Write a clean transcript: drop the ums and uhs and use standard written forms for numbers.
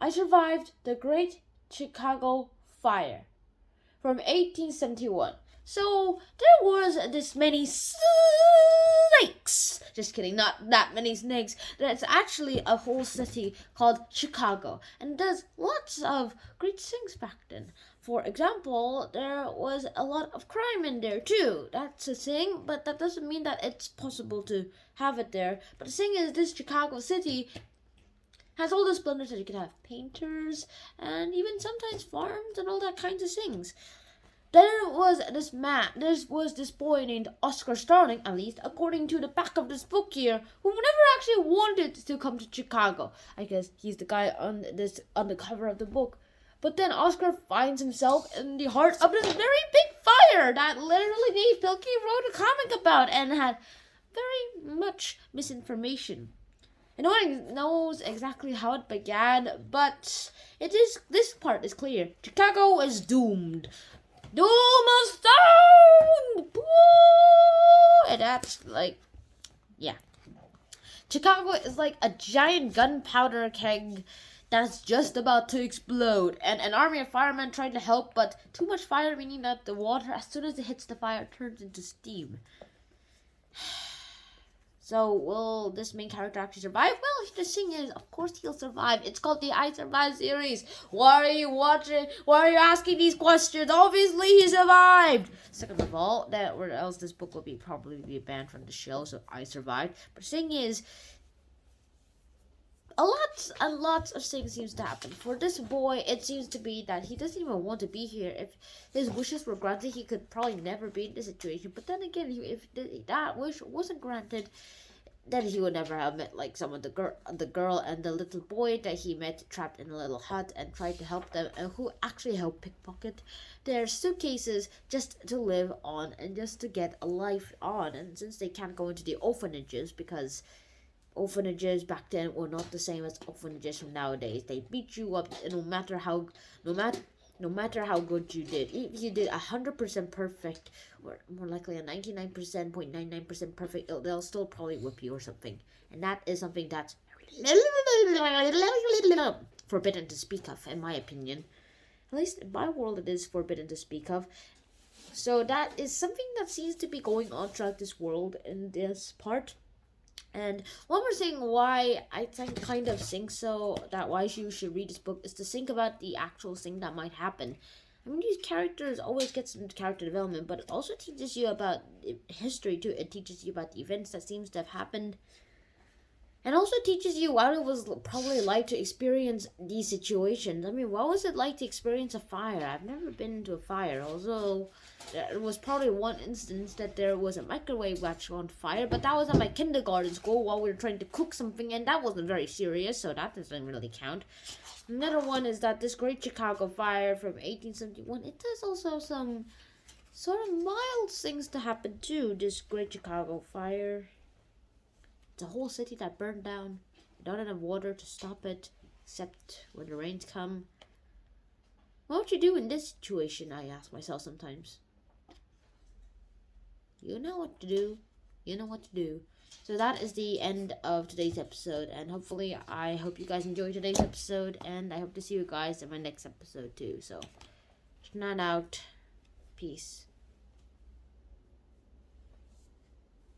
I survived the Great Chicago Fire from 1871. So there was this many snakes. Just kidding, not that many snakes. There's actually a whole city called Chicago, and there's lots of great things back then. For example, there was a lot of crime in there too. That's a thing, but that doesn't mean that it's possible to have it there. But the thing is, this Chicago city has all the splendors that you can have painters and even sometimes farms and all that kinds of things. There was this boy named Oscar Starling, at least according to the back of this book here, who never actually wanted to come to Chicago. I guess he's the guy on the cover of the book. But then Oscar finds himself in the heart of this very big fire that literally Dave Pilkey wrote a comic about and had very much misinformation. And no one knows exactly how it began, but this part is clear. Chicago is doomed. Doom of Stone! And that's yeah. Chicago is like a giant gunpowder keg that's just about to explode. And an army of firemen tried to help, but too much fire, meaning that the water, as soon as it hits the fire, turns into steam. So, will this main character actually survive? Well, the thing is, of course he'll survive. It's called the I Survive series. Why are you watching? Why are you asking these questions? Obviously he survived. Second of all, or else this book will probably be banned from the show, so I survived. But the thing is, a lot of things seems to happen. For this boy, it seems to be that he doesn't even want to be here. If his wishes were granted, he could probably never be in this situation. But then again, if that wish wasn't granted, then he would never have met the girl and the little boy that he met trapped in a little hut and tried to help them, and who actually helped pickpocket their suitcases just to live on and just to get a life on. And since they can't go into the orphanages because orphanages back then were not the same as orphanages from nowadays. They beat you up no matter how good you did. If you did 100% perfect, or more likely a 99.99% perfect, they'll still probably whip you or something. And that is something that's forbidden to speak of, in my opinion. At least in my world, it is forbidden to speak of. So that is something that seems to be going on throughout this world in this part. And one more thing why I kind of think so, that why you should read this book, is to think about the actual thing that might happen. I mean, these characters always get some character development, but it also teaches you about history too. It teaches you about the events that seems to have happened. And also teaches you what it was probably like to experience these situations. I mean, what was it like to experience a fire? I've never been into a fire, although there was probably one instance that there was a microwave actually on fire, but that was at my kindergarten school while we were trying to cook something, and that wasn't very serious, so that doesn't really count. Another one is that this Great Chicago Fire from 1871, it does also some sort of mild things to happen too, this Great Chicago Fire. It's a whole city that burned down. You don't have water to stop it, except when the rains come. What would you do in this situation, I ask myself sometimes. You know what to do. You know what to do. So that is the end of today's episode, and hopefully I hope you guys enjoyed today's episode, and I hope to see you guys in my next episode too. So, not out. Peace.